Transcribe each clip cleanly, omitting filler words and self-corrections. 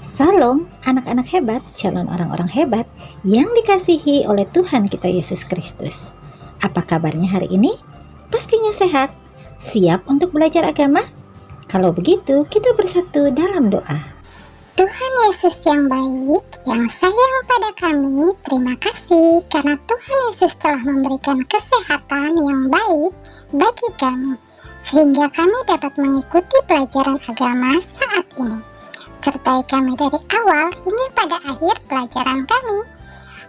Salam anak-anak hebat, calon orang-orang hebat yang dikasihi oleh Tuhan kita Yesus Kristus. Apa kabarnya hari ini? Pastinya sehat. Siap untuk belajar agama? Kalau begitu, kita bersatu dalam doa. Tuhan Yesus yang baik, yang sayang pada kami, terima kasih karena Tuhan Yesus telah memberikan kesehatan yang baik bagi kami, sehingga kami dapat mengikuti pelajaran agama saat ini. Sertai kami dari awal hingga pada akhir pelajaran kami,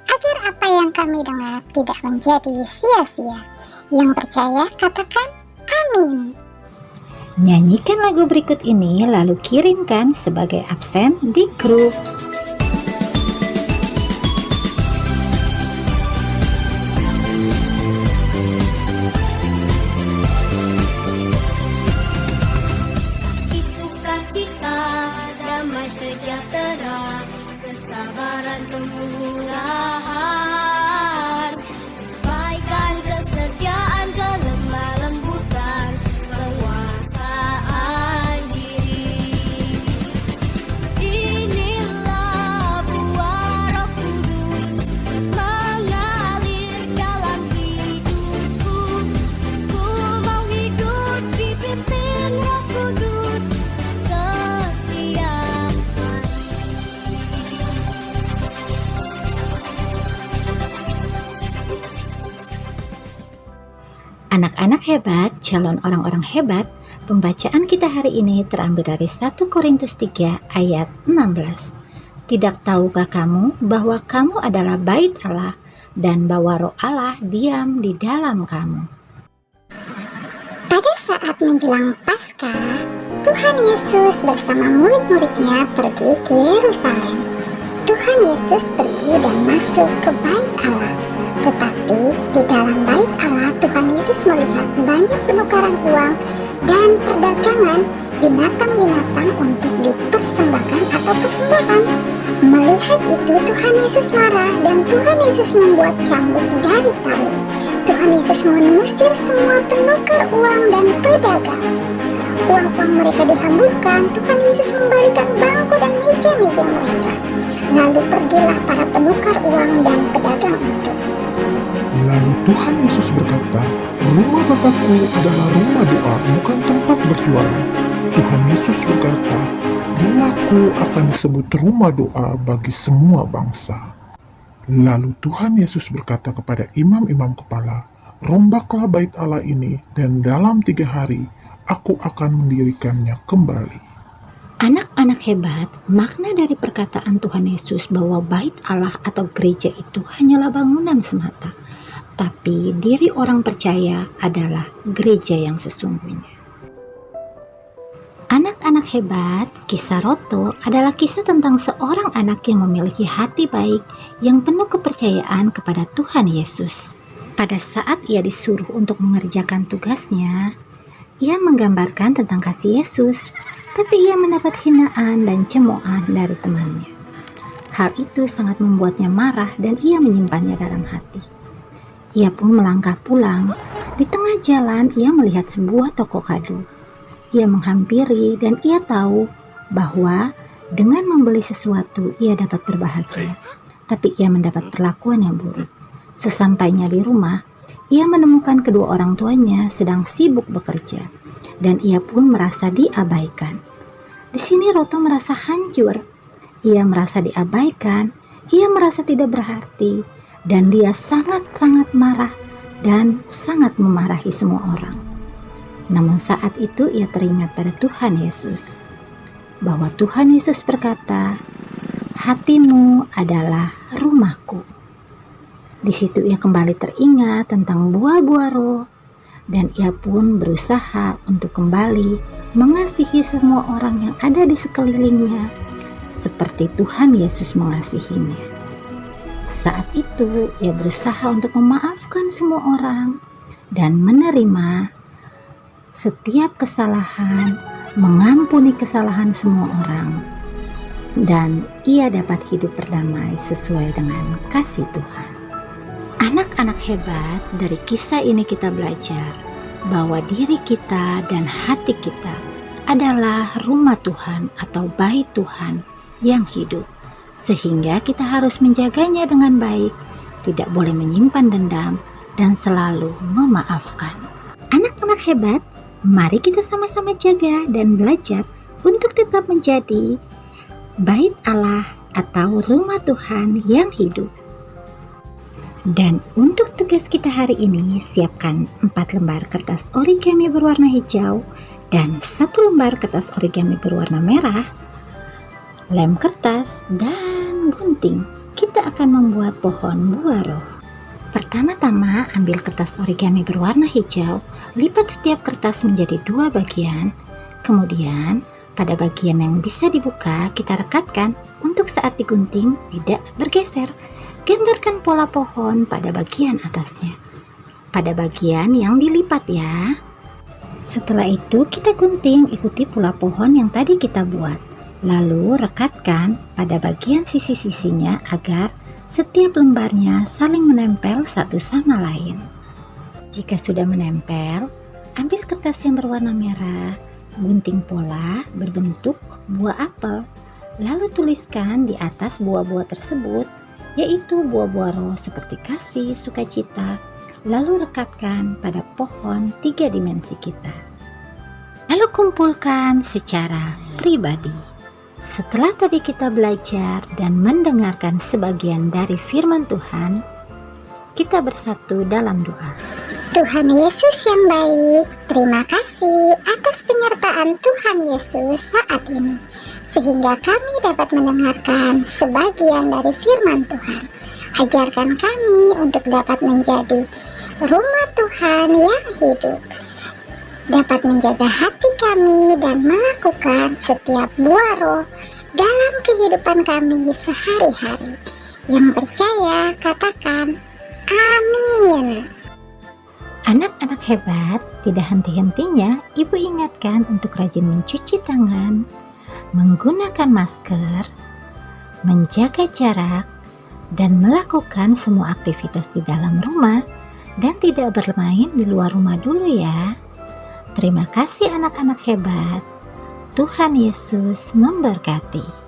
agar apa yang kami dengar tidak menjadi sia-sia. Yang percaya katakan amin. Nyanyikan lagu berikut ini lalu kirimkan sebagai absen di grup. Kasih sukacita, damai sejahtera, kesabaran kemurahan, kebaikan, kesetiaan, kelemah lembutan, penguasaan diri. Inilah buah Roh Kudus mengalir dalam hidupku. Ku mau hidup dipimpin Roh Kudus setiap hari. Anak-anak hebat, calon orang-orang hebat, pembacaan kita hari ini terambil dari 1 Korintus 3 ayat 16. Tidak tahukah kamu bahwa kamu adalah bait Allah dan bahwa Roh Allah diam di dalam kamu? Pada saat menjelang Paskah, Tuhan Yesus bersama murid-muridnya pergi ke Yerusalem. Tuhan Yesus pergi dan masuk ke bait Allah. Tetapi di dalam bait Allah, Tuhan Yesus melihat banyak penukaran uang dan perdagangan binatang-binatang untuk dipersembahkan atau persembahan. Melihat itu, Tuhan Yesus marah dan Tuhan Yesus membuat cambuk dari tali. Tuhan Yesus mengusir semua penukar uang dan pedagang. Uang-uang mereka dihamburkan. Tuhan Yesus membalikan bangku dan meja-meja mereka. Lalu pergilah para penukar uang dan pedagang itu. Lalu Tuhan Yesus berkata, rumah Bapakku adalah rumah doa, bukan tempat berjualan. Tuhan Yesus berkata, rumahku akan disebut rumah doa bagi semua bangsa. Lalu Tuhan Yesus berkata kepada imam-imam kepala, rombaklah bait Allah ini, dan dalam 3 hari aku akan mendirikannya kembali. Anak-anak hebat, makna dari perkataan Tuhan Yesus bahwa bait Allah atau gereja itu hanyalah bangunan semata, tapi diri orang percaya adalah gereja yang sesungguhnya. Anak-anak hebat, kisah Roto adalah kisah tentang seorang anak yang memiliki hati baik yang penuh kepercayaan kepada Tuhan Yesus. Pada saat ia disuruh untuk mengerjakan tugasnya, ia menggambarkan tentang kasih Yesus, tapi ia mendapat hinaan dan cemoohan dari temannya. Hal itu sangat membuatnya marah dan ia menyimpannya dalam hati. Ia pun melangkah pulang. Di tengah jalan ia melihat sebuah toko kado. Ia menghampiri dan ia tahu bahwa dengan membeli sesuatu ia dapat berbahagia. Tapi ia mendapat perlakuan yang buruk. Sesampainya di rumah, ia menemukan kedua orang tuanya sedang sibuk bekerja. Dan ia pun merasa diabaikan. Di sini Roto merasa hancur. Ia merasa diabaikan, ia merasa tidak berarti, dan dia sangat-sangat marah dan sangat memarahi semua orang. Namun saat itu ia teringat pada Tuhan Yesus, bahwa Tuhan Yesus berkata, hatimu adalah rumahku. Di situ ia kembali teringat tentang buah-buah roh, dan ia pun berusaha untuk kembali mengasihi semua orang yang ada di sekelilingnya, seperti Tuhan Yesus mengasihinya. Saat itu ia berusaha untuk memaafkan semua orang dan menerima setiap kesalahan, mengampuni kesalahan semua orang, dan ia dapat hidup berdamai sesuai dengan kasih Tuhan. Anak-anak hebat, dari kisah ini kita belajar bahwa diri kita dan hati kita adalah rumah Tuhan atau bait Tuhan yang hidup. Sehingga kita harus menjaganya dengan baik, tidak boleh menyimpan dendam, dan selalu memaafkan. Anak-anak hebat, mari kita sama-sama jaga dan belajar untuk tetap menjadi bait Allah atau rumah Tuhan yang hidup. Dan untuk tugas kita hari ini, siapkan 4 lembar kertas origami berwarna hijau dan 1 lembar kertas origami berwarna merah, lem kertas, dan gunting. Kita akan membuat pohon buah roh. Pertama-tama, ambil kertas origami berwarna hijau, lipat setiap kertas menjadi 2 bagian. Kemudian, pada bagian yang bisa dibuka, kita rekatkan untuk saat digunting tidak bergeser. Gambarkan pola pohon pada bagian atasnya, pada bagian yang dilipat ya. Setelah itu kita gunting ikuti pola pohon yang tadi kita buat. Lalu rekatkan pada bagian sisi-sisinya agar setiap lembarnya saling menempel satu sama lain. Jika sudah menempel, ambil kertas yang berwarna merah, gunting pola berbentuk buah apel. Lalu tuliskan di atas buah-buah tersebut, yaitu buah-buah roh seperti kasih, sukacita, lalu rekatkan pada pohon 3 dimensi kita. Lalu kumpulkan secara pribadi. Setelah tadi kita belajar dan mendengarkan sebagian dari firman Tuhan, kita bersatu dalam doa. Tuhan Yesus yang baik, terima kasih atas penyertaan Tuhan Yesus saat ini, sehingga kami dapat mendengarkan sebagian dari firman Tuhan. Ajarkan kami untuk dapat menjadi rumah Tuhan yang hidup, dapat menjaga hati kami dan melakukan setiap buah roh dalam kehidupan kami sehari-hari. Yang percaya, katakan amin. Anak-anak hebat, tidak henti-hentinya Ibu ingatkan untuk rajin mencuci tangan, menggunakan masker, menjaga jarak, dan melakukan semua aktivitas di dalam rumah dan tidak bermain di luar rumah dulu ya. Terima kasih anak-anak hebat. Tuhan Yesus memberkati.